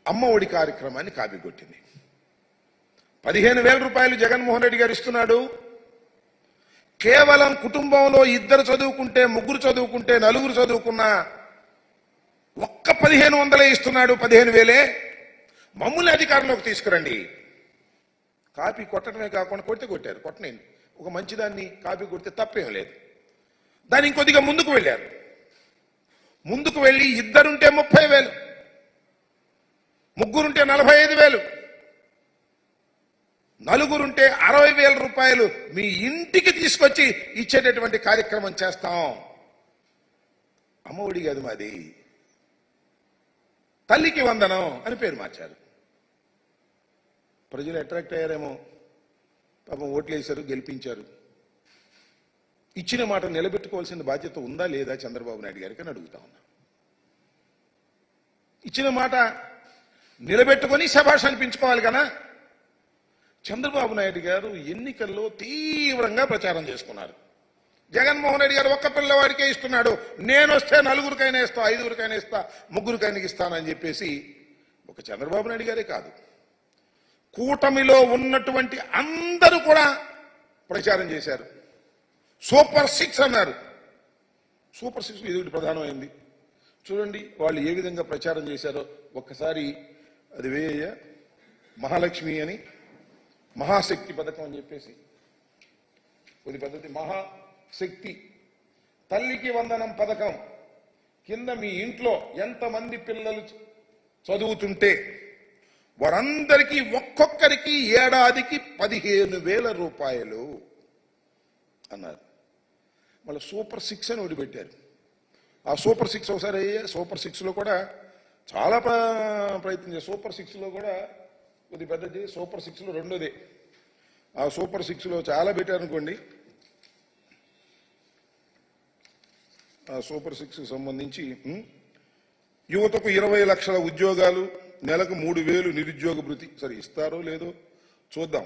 K: అమ్మ ఒడి కార్యక్రమాన్ని కాపీకొట్టింది. 15,000 రూపాయలు జగన్మోహన్ రెడ్డి గారు ఇస్తున్నాడు. కేవలం కుటుంబంలో 2 చదువుకుంటే, 3 చదువుకుంటే, 4 చదువుకున్నా ఒక్క 1,500 ఇస్తున్నాడు. 15,000 మమ్మల్ని అధికారంలోకి తీసుకురండి. కాపీ కొట్టడమే కాకుండా కొట్టారు. కొట్టనండి, ఒక మంచిదాన్ని కాపీ కొడితే తప్పేం లేదు. దాన్ని ఇంకొద్దిగా ముందుకు వెళ్ళారు. ముందుకు వెళ్ళి 2 ఉంటే 30,000, 3 ఉంటే 45,000, 4 ఉంటే 60,000 రూపాయలు మీ ఇంటికి తీసుకొచ్చి ఇచ్చేటటువంటి కార్యక్రమం చేస్తాం. అమ్మఒడి కాదు మాది, తల్లికి వందనం అని పేరు మార్చారు. ప్రజలు అట్రాక్ట్ అయ్యారేమో, పాపం ఓట్లు వేశారు, గెలిపించారు. ఇచ్చిన మాట నిలబెట్టుకోవాల్సిన బాధ్యత ఉందా లేదా చంద్రబాబు నాయుడు గారికి అని అడుగుతా ఉన్నా. ఇచ్చిన మాట నిలబెట్టుకొని శభాష్ అనిపించుకోవాలి కదా. చంద్రబాబు నాయుడు గారు ఎన్నికల్లో తీవ్రంగా ప్రచారం చేసుకున్నారు. జగన్మోహన్ రెడ్డి గారు ఒక్క పిల్లవాడికే ఇస్తున్నాడు, నేను వస్తే 4కైనా ఇస్తా, 5కైనా ఇస్తా, 3కైనా ఇస్తానని చెప్పేసి ఒక చంద్రబాబు నాయుడు గారే కాదు, కూటమిలో ఉన్నటువంటి అందరూ కూడా ప్రచారం చేశారు. సూపర్ 6 అన్నారు. సూపర్ 6 ఇది ప్రధానమైంది. చూడండి వాళ్ళు ఏ విధంగా ప్రచారం చేశారో ఒక్కసారి. అది వేయ మహాలక్ష్మి అని, మహాశక్తి పథకం అని చెప్పేసి కొద్ది పద్ధతి, మహాశక్తి తల్లికి వందనం పథకం కింద మీ ఇంట్లో ఎంతమంది పిల్లలు చదువుతుంటే వారందరికీ ఒక్కొక్కరికి ఏడాదికి 15,000 రూపాయలు అన్నారు. మళ్ళీ సూపర్ 6 అని ఒకటి పెట్టారు. ఆ సూపర్ 6 ఒకసారి సూపర్ 6లో కూడా చాలా ప్రయత్నం చేశారు. సూపర్ 6లో కూడా కొద్ది పెద్దది, సూపర్ 6లో రెండోది. ఆ సూపర్ 6లో చాలా పెట్టారనుకోండి. ఆ సూపర్ 6కి సంబంధించి యువతకు 20 లక్షల ఉద్యోగాలు, నెలకు 3,000 నిరుద్యోగ భృతి. సరే ఇస్తారో లేదో చూద్దాం.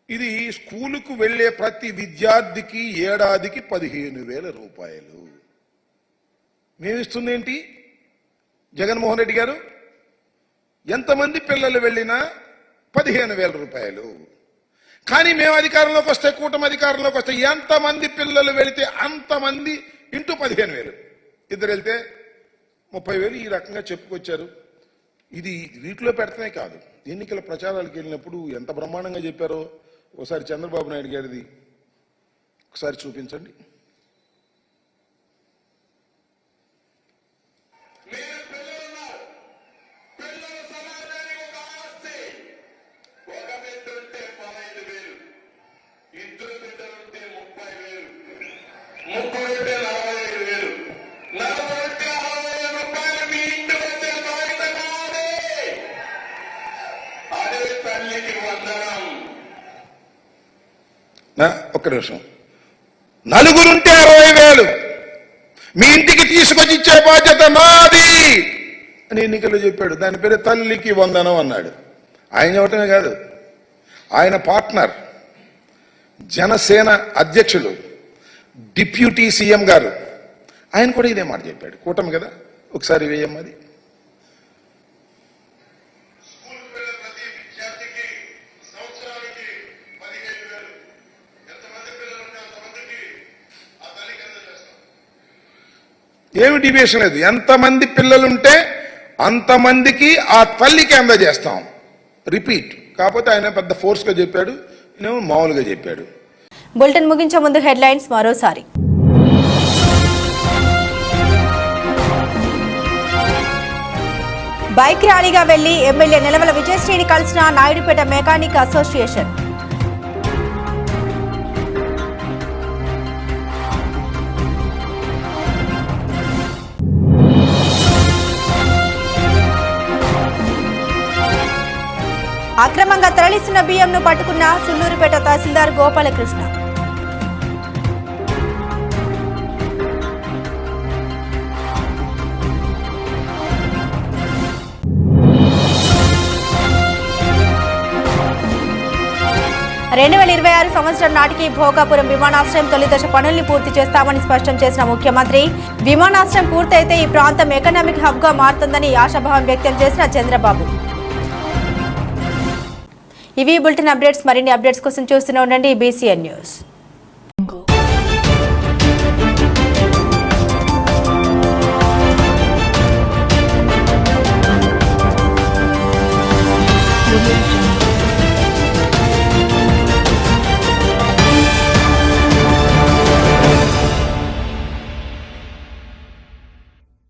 K: ఇది స్కూలుకు వెళ్లే ప్రతి విద్యార్థికి ఏడాదికి 15,000 రూపాయలు. మేమిస్తుంది ఏంటి జగన్మోహన్ రెడ్డి గారు? ఎంతమంది పిల్లలు వెళ్ళినా 15,000 రూపాయలు. కానీ మేము అధికారంలోకి వస్తే, కూటమి అధికారంలోకి వస్తే ఎంతమంది పిల్లలు వెళితే అంతమంది ఇంటూ 15,000. 2 వెళ్తే 30,000 ఈ రకంగా చెప్పుకొచ్చారు. ఇది వీటిలో పెడతానే కాదు, ఎన్నికల ప్రచారాలకు వెళ్ళినప్పుడు ఎంత బ్రహ్మాండంగా చెప్పారో ఒకసారి చంద్రబాబు నాయుడు గారిది ఒకసారి చూపించండి. ఒక్క నిమిషం. 4 ఉంటే 60,000 మీ ఇంటికి తీసుకొచ్చి ఇచ్చే బాధ్యత నాది అని ఎన్నికల్లో చెప్పాడు. దాని పేరు తల్లికి వందనం అన్నాడు. ఆయన చెప్పటమే కాదు, ఆయన పార్ట్నర్ జనసేన అధ్యక్షులు డిప్యూటీ సీఎం గారు ఆయన కూడా ఇదే మాట చెప్పాడు. కూటమి కదా, ఒకసారి వేయమ్మది. ఏమి డివియేషన్ లేదు, ఎంతమంది పిల్లలుంటే అంతమందికి ఆ తల్లికి అందజేస్తాం. రిపీట్. కాకపోతే ఆయన పెద్ద ఫోర్స్గా చెప్పాడు, నేను మామూలుగా చెప్పాడు.
A: బులెటిన్ ముగించే ముందు హెడ్లైన్స్ మరోసారి. బైక్ ర్యాలీగా వెళ్లి ఎమ్మెల్యే నిలవల విజయశ్రీని కలిసిన నాయుడుపేట మెకానిక్ అసోసియేషన్. అక్రమంగా తరలిస్తున్న బియ్యంను పట్టుకున్న సుళ్లూరుపేట తహసీల్దార్ గోపాలకృష్ణ. సంవత్సరం నాటికి భోగాపురం విమానాశ్రయం తొలిదశ పనుల్ని పూర్తి చేస్తామని స్పష్టం చేసిన ముఖ్యమంత్రి, విమానాశ్రయం పూర్తయితే ఈ ప్రాంతం ఎకనామిక్ హబ్ గా మారుతుందని ఆశాభావం వ్యక్తం చేసిన చంద్రబాబు. ఇవి బులెటిన్ అప్డేట్స్. మరిన్ని అప్డేట్స్ కోసం చూస్తూనే ఉండండి BCN న్యూస్.